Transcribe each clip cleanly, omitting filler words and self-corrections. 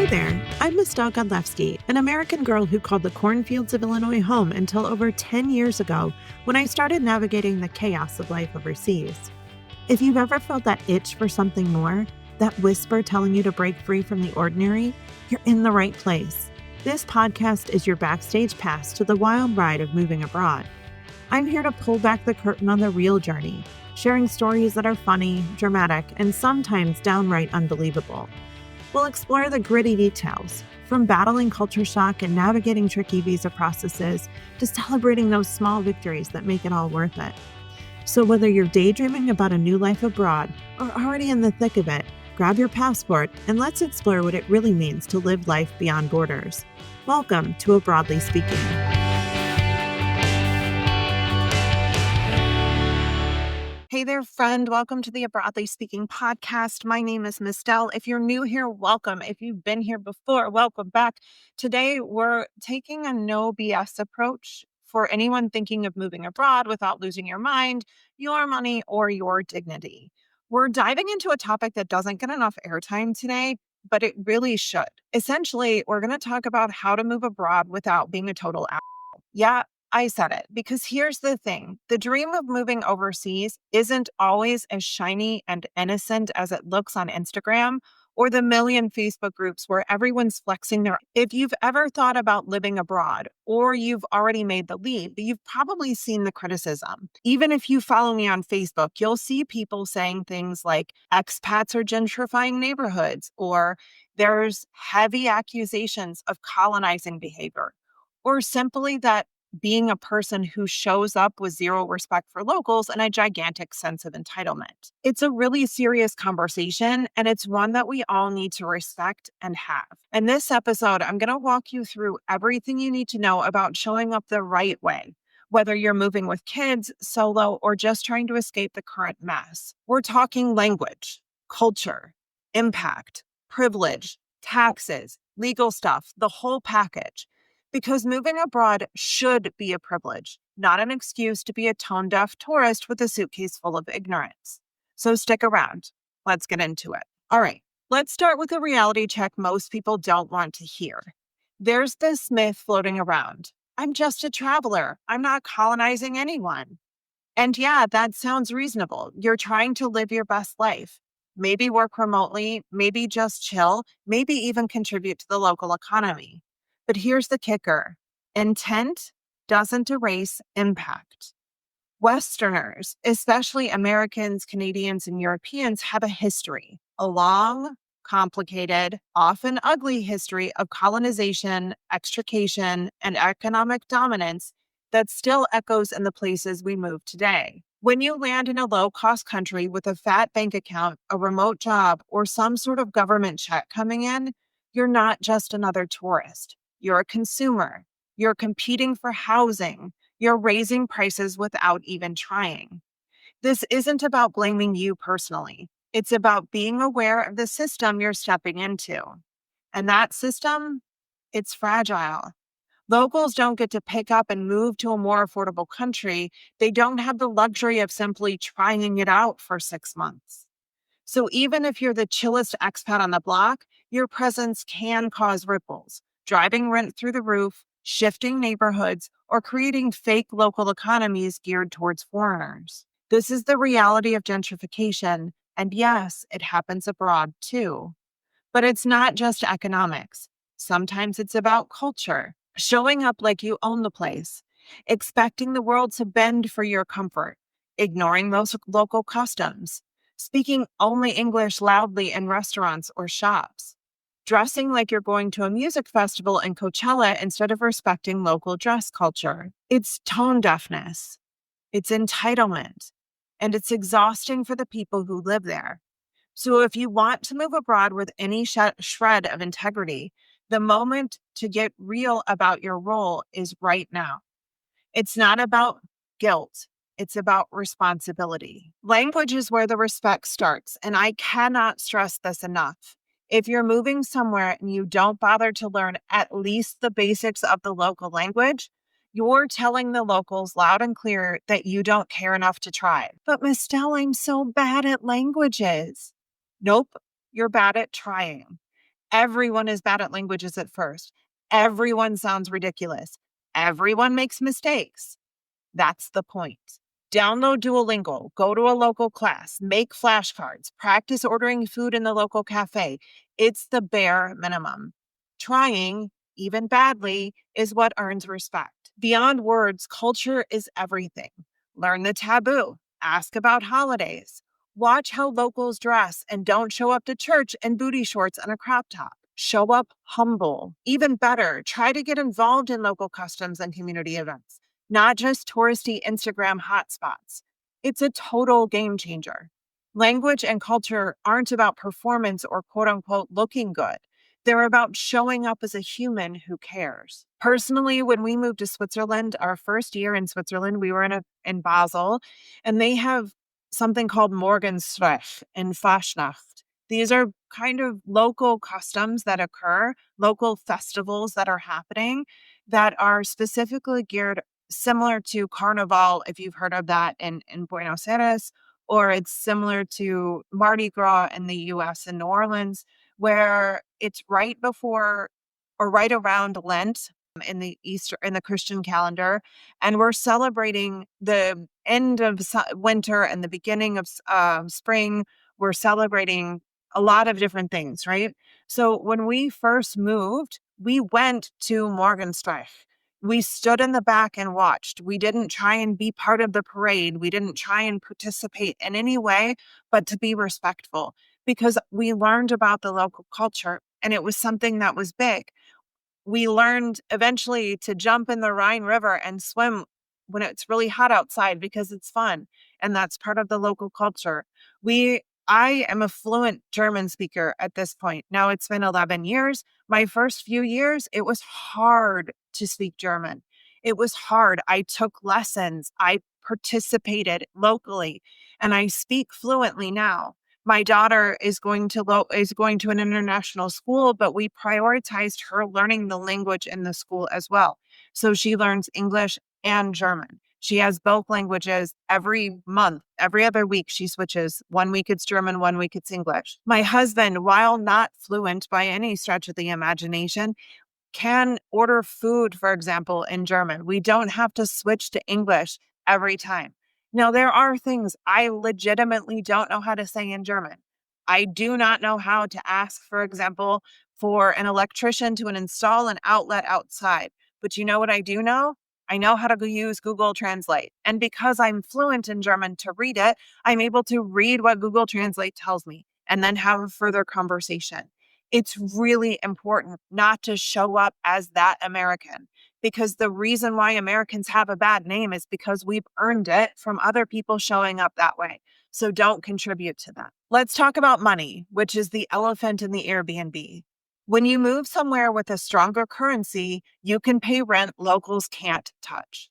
Hi there, I'm Mistel Godlewski, an American girl who called the cornfields of Illinois home until over 10 years ago when I started navigating the chaos of life overseas. If you've ever felt that itch for something more, that whisper telling you to break free from the ordinary, you're in the right place. This podcast is your backstage pass to the wild ride of moving abroad. I'm here to pull back the curtain on the real journey, sharing stories that are funny, dramatic, and sometimes downright unbelievable. We'll explore the gritty details, from battling culture shock and navigating tricky visa processes to celebrating those small victories that make it all worth it. So whether you're daydreaming about a new life abroad or already in the thick of it, grab your passport and let's explore what it really means to live life beyond borders. Welcome to A Broadly Speaking. Hey there, friend. Welcome to the A Broadly Speaking podcast. My name is Mistel. If you're new here, welcome. If you've been here before, welcome back. Today, we're taking a no BS approach for anyone thinking of moving abroad without losing your mind, your money, or your dignity. We're diving into a topic that doesn't get enough airtime today, but it really should. Essentially, we're going to talk about how to move abroad without being a total asshole. Yeah, I said it, because here's the thing. The dream of moving overseas isn't always as shiny and innocent as it looks on Instagram or the million Facebook groups where everyone's flexing their... If you've ever thought about living abroad or you've already made the leap, you've probably seen the criticism. Even if you follow me on Facebook, you'll see people saying things like expats are gentrifying neighborhoods, or there's heavy accusations of colonizing behavior, or simply that being a person who shows up with zero respect for locals and a gigantic sense of entitlement. It's a really serious conversation, and it's one that we all need to respect and have. In this episode, I'm going to walk you through everything you need to know about showing up the right way, whether you're moving with kids, solo, or just trying to escape the current mess. We're talking language, culture, impact, privilege, taxes, legal stuff, the whole package. Because moving abroad should be a privilege, not an excuse to be a tone-deaf tourist with a suitcase full of ignorance. So stick around. Let's get into it. All right, let's start with a reality check most people don't want to hear. There's this myth floating around. I'm just a traveler. I'm not colonizing anyone. And yeah, that sounds reasonable. You're trying to live your best life. Maybe work remotely, maybe just chill, maybe even contribute to the local economy. But here's the kicker. Intent doesn't erase impact. Westerners, especially Americans, Canadians, and Europeans, have a history, a long, complicated, often ugly history of colonization, extrication, and economic dominance that still echoes in the places we move today. When you land in a low-cost country with a fat bank account, a remote job, or some sort of government check coming in, you're not just another tourist. You're a consumer. You're competing for housing. You're raising prices without even trying. This isn't about blaming you personally. It's about being aware of the system you're stepping into. And that system, it's fragile. Locals don't get to pick up and move to a more affordable country. They don't have the luxury of simply trying it out for 6 months. So even if you're the chillest expat on the block, your presence can cause ripples, driving rent through the roof, shifting neighborhoods, or creating fake local economies geared towards foreigners. This is the reality of gentrification, and yes, it happens abroad too. But it's not just economics. Sometimes it's about culture, showing up like you own the place, expecting the world to bend for your comfort, ignoring those local customs, speaking only English loudly in restaurants or shops, dressing like you're going to a music festival in Coachella instead of respecting local dress culture. It's tone deafness, it's entitlement, and it's exhausting for the people who live there. So if you want to move abroad with any shred of integrity, the moment to get real about your role is right now. It's not about guilt. It's about responsibility. Language is where the respect starts, and I cannot stress this enough. If you're moving somewhere and you don't bother to learn at least the basics of the local language, you're telling the locals loud and clear that you don't care enough to try. But Mistel, I'm so bad at languages. Nope, you're bad at trying. Everyone is bad at languages at first. Everyone sounds ridiculous. Everyone makes mistakes. That's the point. Download Duolingo, go to a local class, make flashcards, practice ordering food in the local cafe. It's the bare minimum. Trying, even badly, is what earns respect. Beyond words, culture is everything. Learn the taboo, ask about holidays, watch how locals dress, and don't show up to church in booty shorts and a crop top. Show up humble. Even better, try to get involved in local customs and community events, not just touristy Instagram hotspots. It's a total game changer. Language and culture aren't about performance or quote unquote looking good. They're about showing up as a human who cares. Personally, when we moved to Switzerland, our first year in Switzerland, we were in Basel, and they have something called Morgenstreich and Fastnacht. These are kind of local customs that occur, local festivals that are happening that are specifically geared similar to Carnival, if you've heard of that in Buenos Aires, or it's similar to Mardi Gras in the US in New Orleans, where it's right before or right around Lent in the Easter in the Christian calendar, and we're celebrating the end of winter and the beginning of spring. We're celebrating a lot of different things, right? So when we first moved, we went to Morgenstreich. We stood in the back and watched. We didn't try and be part of the parade. We didn't try and participate in any way, but to be respectful because we learned about the local culture and it was something that was big. We learned eventually to jump in the Rhine River and swim when it's really hot outside because it's fun. And that's part of the local culture. I am a fluent German speaker at this point. Now it's been 11 years. My first few years, it was hard to speak German. It was hard. I took lessons. I participated locally and I speak fluently now. My daughter is going to an international school, but we prioritized her learning the language in the school as well. So she learns English and German. She has both languages every month. Every other week, she switches. 1 week it's German, 1 week it's English. My husband, while not fluent by any stretch of the imagination, can order food, for example, in German. We don't have to switch to English every time. Now, there are things I legitimately don't know how to say in German. I do not know how to ask, for example, for an electrician to install an outlet outside. But you know what I do know? I know how to use Google Translate. And because I'm fluent in German to read it, I'm able to read what Google Translate tells me and then have a further conversation. It's really important not to show up as that American because the reason why Americans have a bad name is because we've earned it from other people showing up that way. So don't contribute to that. Let's talk about money, which is the elephant in the Airbnb. When you move somewhere with a stronger currency, you can pay rent locals can't touch.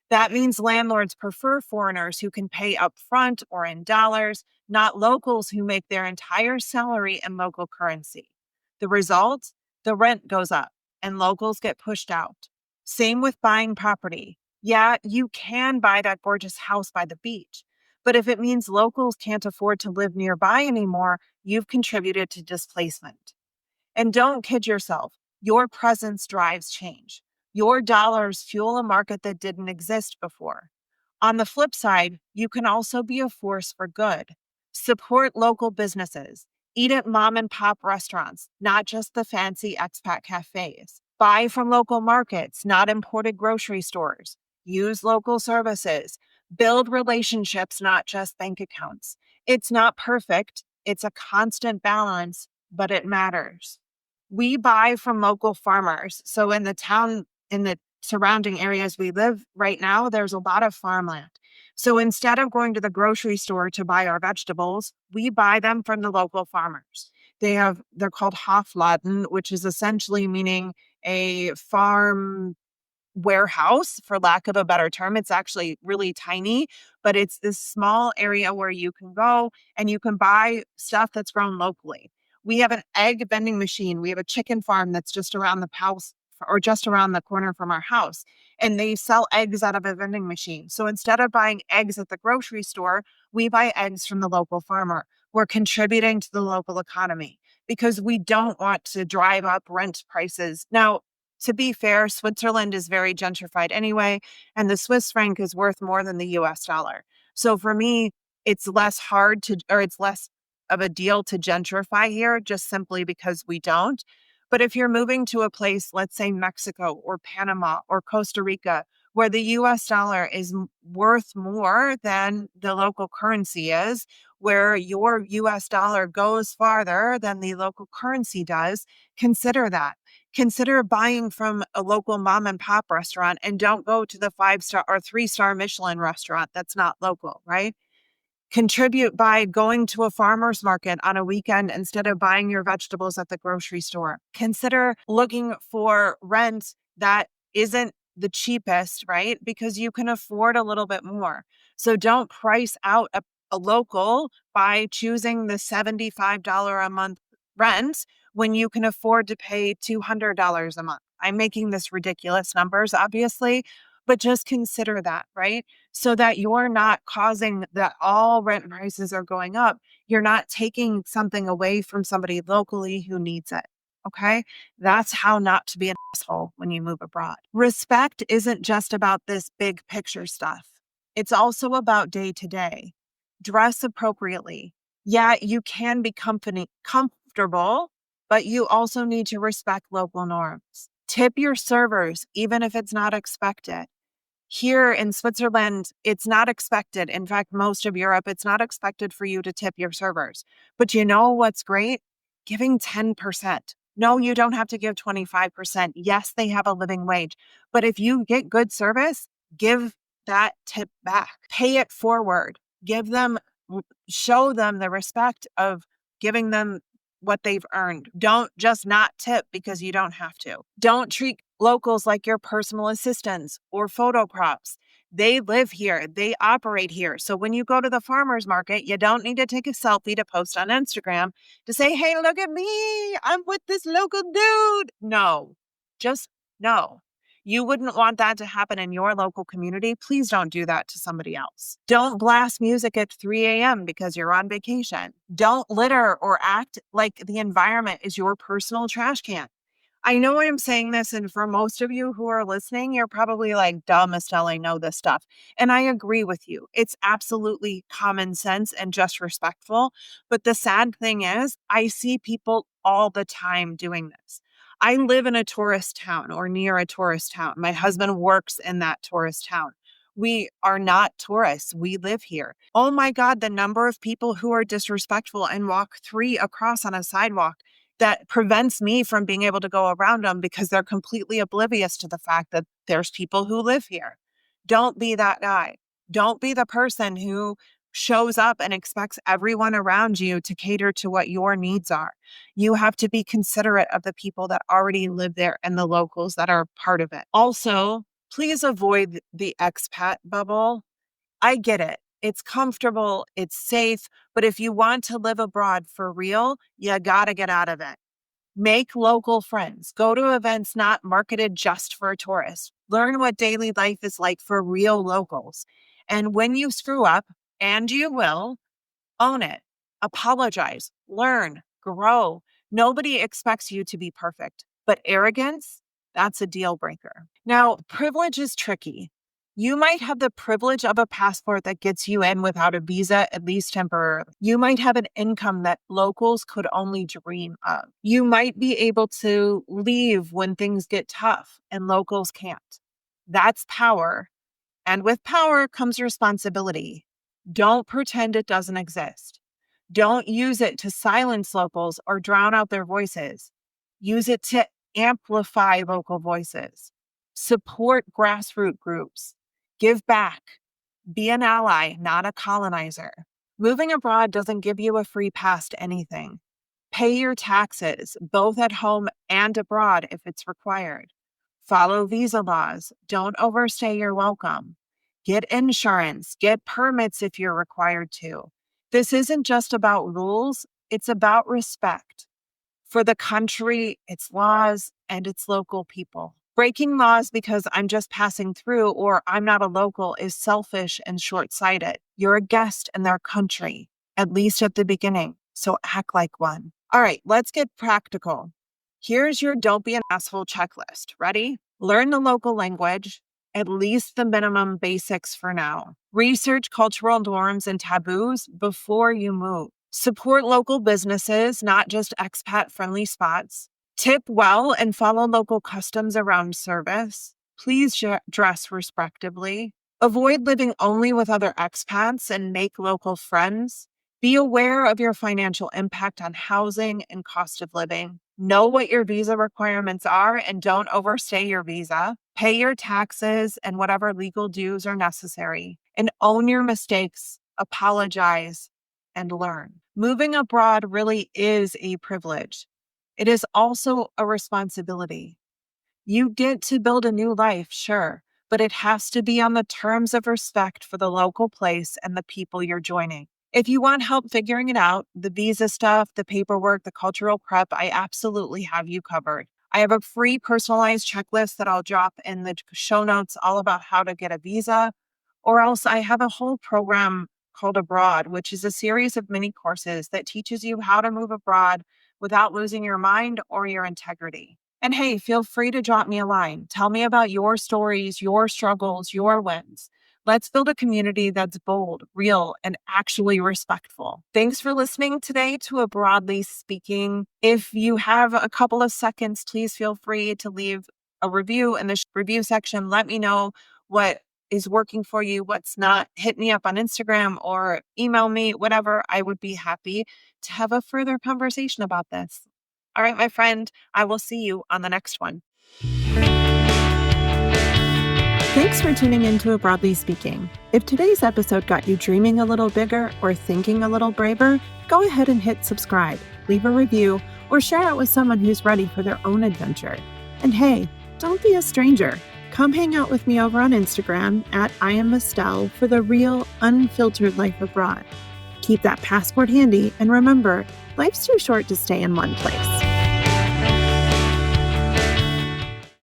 That means landlords prefer foreigners who can pay upfront or in dollars, not locals who make their entire salary in local currency. The result? The rent goes up and locals get pushed out. Same with buying property. Yeah, you can buy that gorgeous house by the beach, but if it means locals can't afford to live nearby anymore, you've contributed to displacement. And don't kid yourself. Your presence drives change. Your dollars fuel a market that didn't exist before. On the flip side, you can also be a force for good. Support local businesses. Eat at mom and pop restaurants, not just the fancy expat cafes. Buy from local markets, not imported grocery stores. Use local services. Build relationships, not just bank accounts. It's not perfect. It's a constant balance, but it matters. We buy from local farmers. So in the town, in the surrounding areas we live right now, there's a lot of farmland. So instead of going to the grocery store to buy our vegetables, we buy them from the local farmers. They're called Hofladen, which is essentially meaning a farm warehouse, for lack of a better term. It's actually really tiny, but it's this small area where you can go and you can buy stuff that's grown locally. We have an egg vending machine. We have a chicken farm that's just around the house or just around the corner from our house, and they sell eggs out of a vending machine. So instead of buying eggs at the grocery store, we buy eggs from the local farmer. we're contributing to the local economy because we don't want to drive up rent prices. Now, to be fair, Switzerland is very gentrified anyway, and the Swiss franc is worth more than the US dollar. So for me, it's less hard to, or it's less of a deal to gentrify here just simply because we don't. But if you're moving to a place, let's say Mexico or Panama or Costa Rica, where the US dollar is worth more than the local currency is, where your US dollar goes farther than the local currency does, consider that. Consider buying from a local mom and pop restaurant and don't go to the 5-star or 3-star Michelin restaurant that's not local, right? Contribute by going to a farmer's market on a weekend instead of buying your vegetables at the grocery store. Consider looking for rent that isn't the cheapest, right? Because you can afford a little bit more. So don't price out a local by choosing the $75 a month rent when you can afford to pay $200 a month. I'm making this ridiculous numbers, obviously, but just consider that, right? So that you're not causing that all rent prices are going up. You're not taking something away from somebody locally who needs it. Okay. That's how not to be an asshole when you move abroad. Respect isn't just about this big picture stuff. It's also about day to day. Dress appropriately. Yeah, you can be comfortable, but you also need to respect local norms. Tip your servers, even if it's not expected. Here in Switzerland, it's not expected. In fact, most of Europe, it's not expected for you to tip your servers. But you know what's great? Giving 10%. No, you don't have to give 25%. Yes, they have a living wage. But if you get good service, give that tip back. Pay it forward. Give them, show them the respect of giving them what they've earned. Don't just not tip because you don't have to. Don't treat locals like your personal assistants or photo props. They live here, they operate here. So when you go to the farmer's market, you don't need to take a selfie to post on Instagram to say, hey, look at me. I'm with this local dude. No, just no. You wouldn't want that to happen in your local community. Please don't do that to somebody else. Don't blast music at 3 a.m. because you're on vacation. Don't litter or act like the environment is your personal trash can. I know I'm saying this, and for most of you who are listening, you're probably like, dumb Estelle, I know this stuff. And I agree with you. It's absolutely common sense and just respectful. But the sad thing is, I see people all the time doing this. I live in a tourist town or near a tourist town. My husband works in that tourist town. We are not tourists. We live here. Oh my God, the number of people who are disrespectful and walk 3 across on a sidewalk that prevents me from being able to go around them because they're completely oblivious to the fact that there's people who live here. Don't be that guy. Don't be the person who shows up and expects everyone around you to cater to what your needs are. You have to be considerate of the people that already live there and the locals that are part of it. Also, please avoid the expat bubble. I get it. It's comfortable, it's safe, but if you want to live abroad for real, you gotta get out of it. Make local friends. Go to events not marketed just for tourists. Learn what daily life is like for real locals. And when you screw up, and you will, own it. Apologize. Learn. Grow. Nobody expects you to be perfect, but arrogance, that's a deal breaker. Now, privilege is tricky. You might have the privilege of a passport that gets you in without a visa, at least temporarily. You might have an income that locals could only dream of. You might be able to leave when things get tough and locals can't. That's power. And with power comes responsibility. Don't pretend it doesn't exist. Don't use it to silence locals or drown out their voices. Use it to amplify local voices. Support grassroots groups. Give back. Be an ally, not a colonizer. Moving abroad doesn't give you a free pass to anything. Pay your taxes, both at home and abroad if it's required. Follow visa laws. Don't overstay your welcome. Get insurance. Get permits if you're required to. This isn't just about rules, it's about respect for the country, its laws, and its local people. Breaking laws because I'm just passing through or I'm not a local is selfish and short-sighted. You're a guest in their country. at least at the beginning. So act like one. All right, let's get practical. Here's your don't be an asshole checklist. Ready? Learn the local language, at least the minimum basics for now. Research cultural norms and taboos before you move. Support local businesses, not just expat-friendly spots. Tip well and follow local customs around service. Please dress respectably. Avoid living only with other expats and make local friends. Be aware of your financial impact on housing and cost of living. Know what your visa requirements are and don't overstay your visa. Pay your taxes and whatever legal dues are necessary. And own your mistakes, apologize, and learn. Moving abroad really is a privilege. It is also a responsibility. You get to build a new life, sure, but it has to be on the terms of respect for the local place and the people you're joining. If you want help figuring it out, the visa stuff, the paperwork, the cultural prep, I absolutely have you covered. I have a free personalized checklist that I'll drop in the show notes all about how to get a visa, or else I have a whole program called Abroad, which is a series of mini courses that teaches you how to move abroad without losing your mind or your integrity. And hey, feel free to drop me a line. Tell me about your stories, your struggles, your wins. Let's build a community that's bold, real, and actually respectful. Thanks for listening today to A Broadly Speaking. If you have a couple of seconds, please feel free to leave a review in the review section. Let me know what is working for you, what's not. Hit me up on Instagram or email me, whatever. I would be happy to have a further conversation about this. All right, my friend, I will see you on the next one. Thanks for tuning in to A Broadly Speaking. If today's episode got you dreaming a little bigger or thinking a little braver, go ahead and hit subscribe, leave a review, or share it with someone who's ready for their own adventure. And hey, don't be a stranger. Come hang out with me over on Instagram at I am Estelle for the real, unfiltered life abroad. Keep that passport handy, and remember, life's too short to stay in one place.